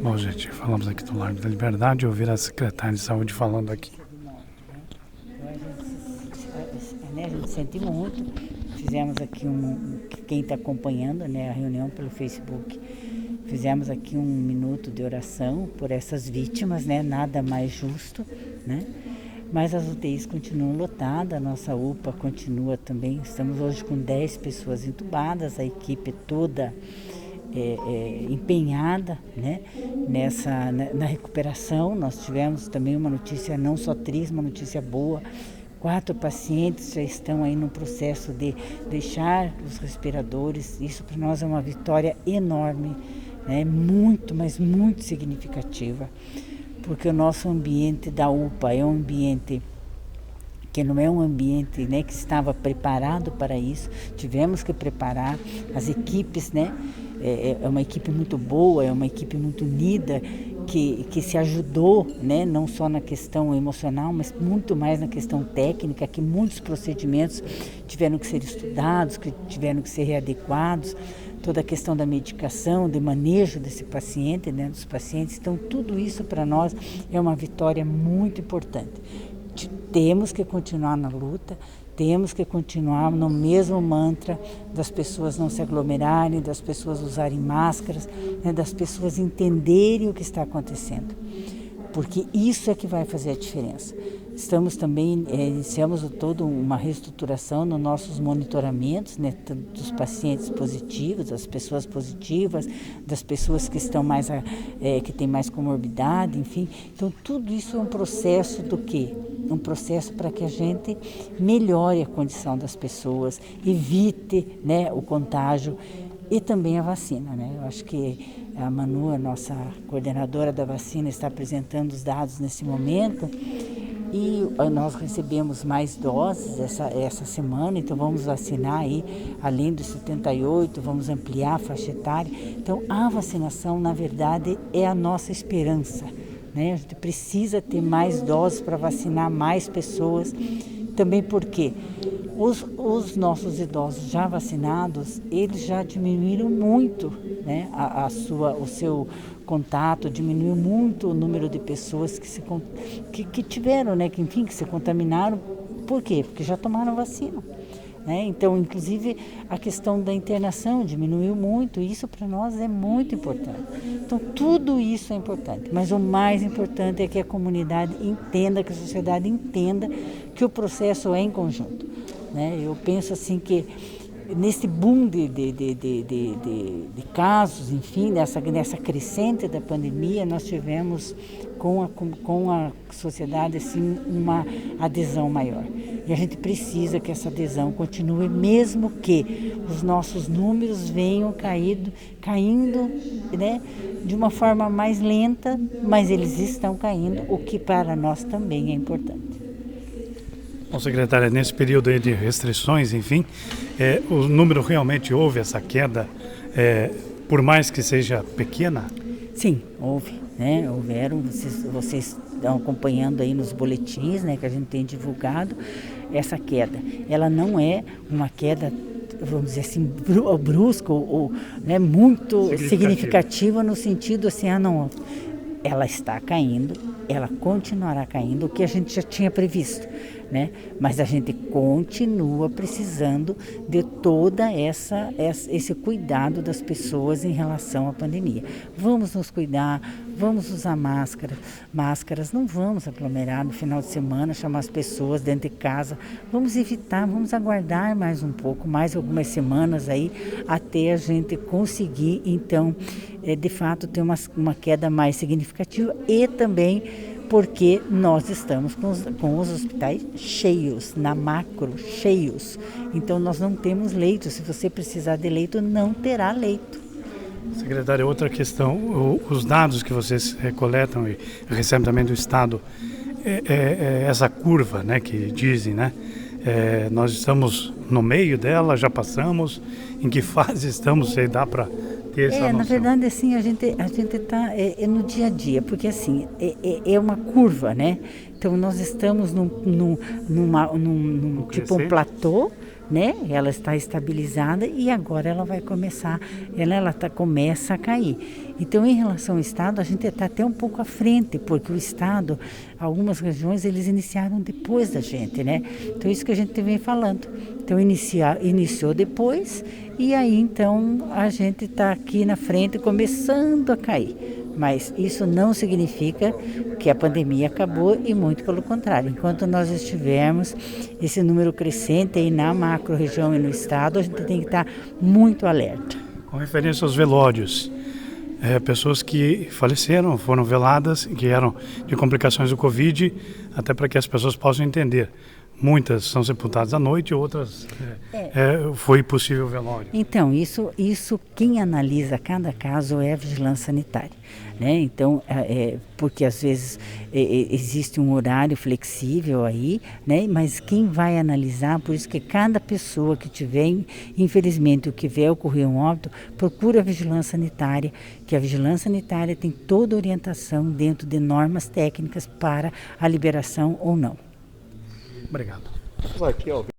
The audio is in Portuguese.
Bom, gente, falamos aqui do Largo da Liberdade, ouvir a secretária de saúde falando aqui. A gente sente muito. Fizemos aqui quem está acompanhando, né, a reunião pelo Facebook, fizemos aqui 1 minuto de oração por essas vítimas, né, nada mais justo, né? Mas as UTIs continuam lotadas, a nossa UPA continua também. Estamos hoje com 10 pessoas entubadas, a equipe toda empenhada, né, na recuperação. Nós tivemos também uma notícia não só triste, uma notícia boa. 4 pacientes já estão aí no processo de deixar os respiradores. Isso para nós é uma vitória enorme, né, muito, mas muito significativa, porque o nosso ambiente da UPA é um ambiente que não é um ambiente, né, que estava preparado para isso. Tivemos que preparar as equipes, né? É uma equipe muito boa, é uma equipe muito unida, que se ajudou, né, não só na questão emocional, mas muito mais na questão técnica, que muitos procedimentos tiveram que ser estudados, que tiveram que ser readequados, toda a questão da medicação, de manejo desse paciente, né, dos pacientes. Então, tudo isso para nós é uma vitória muito importante. Temos que continuar na luta, temos que continuar no mesmo mantra das pessoas não se aglomerarem, das pessoas usarem máscaras, né, das pessoas entenderem o que está acontecendo, porque isso é que vai fazer a diferença. Estamos também, iniciamos toda uma reestruturação nos nossos monitoramentos, né, dos pacientes positivos, das pessoas positivas, das pessoas que estão mais, que têm mais comorbidade, enfim. Então, tudo isso é um processo do quê? Um processo para que a gente melhore a condição das pessoas, evite, né, o contágio e também a vacina, né? Eu acho que a Manu, a nossa coordenadora da vacina, está apresentando os dados nesse momento. E nós recebemos mais doses essa semana, então vamos vacinar aí, além dos 78, vamos ampliar a faixa etária. Então, a vacinação, na verdade, é a nossa esperança, né? A gente precisa ter mais doses para vacinar mais pessoas, também porque os nossos idosos já vacinados, eles já diminuíram muito, né, o seu contato, diminuiu muito o número de pessoas que tiveram, né, que se contaminaram. Por quê? Porque já tomaram vacina, né? Então, inclusive, a questão da internação diminuiu muito, e isso para nós é muito importante. Então, tudo isso é importante, mas o mais importante é que a comunidade entenda, que a sociedade entenda que o processo é em conjunto, né? Eu penso assim que nesse boom de casos, enfim, nessa crescente da pandemia, nós tivemos com a sociedade assim, uma adesão maior. E a gente precisa que essa adesão continue, mesmo que os nossos números venham caindo, né, de uma forma mais lenta, mas eles estão caindo, o que para nós também é importante. Bom, secretária, nesse período aí de restrições, enfim, o número realmente houve essa queda, por mais que seja pequena? Sim, houve, né? Houveram, vocês estão acompanhando aí nos boletins, né, que a gente tem divulgado essa queda. Ela não é uma queda, vamos dizer assim, brusca ou né, muito significativa no sentido assim, não, ela está caindo, ela continuará caindo, o que a gente já tinha previsto, né? Mas a gente continua precisando de toda esse cuidado das pessoas em relação à pandemia. Vamos nos cuidar, vamos usar máscaras, não vamos aglomerar no final de semana, chamar as pessoas dentro de casa, vamos evitar, vamos aguardar mais um pouco, mais algumas semanas aí, até a gente conseguir, então, de fato, ter uma queda mais significativa, e também porque nós estamos com os hospitais cheios, na macro, cheios. Então, nós não temos leito. Se você precisar de leito, não terá leito. Secretária, outra questão, os dados que vocês coletam e recebem também do Estado, essa curva, né, que dizem, né? Nós estamos no meio dela, já passamos, em que fase estamos, se dá para ter essa noção? Na verdade, assim, a gente está no dia a dia, porque assim, é uma curva, né? Então, nós estamos num tipo um platô, né? Ela está estabilizada e agora ela vai começar, começa a cair. Então, em relação ao Estado, a gente está até um pouco à frente, porque o Estado, algumas regiões, eles iniciaram depois da gente, né? Então, isso que a gente vem falando. Então, iniciou depois e aí, então, a gente está aqui na frente começando a cair. Mas isso não significa que a pandemia acabou e muito pelo contrário. Enquanto nós estivermos esse número crescente aí na macro-região e no estado, a gente tem que estar muito alerta. Com referência aos velórios, pessoas que faleceram, foram veladas, que eram de complicações do Covid, até para que as pessoas possam entender. Muitas são sepultadas à noite, outras foi possível velório. Então, isso quem analisa cada caso é a vigilância sanitária, né? Então, porque às vezes existe um horário flexível aí, né? Mas quem vai analisar, por isso que cada pessoa que tiver, infelizmente, o que vier ocorrer um óbito, procura a vigilância sanitária, que a vigilância sanitária tem toda a orientação dentro de normas técnicas para a liberação ou não. Obrigado. Aqui, ó.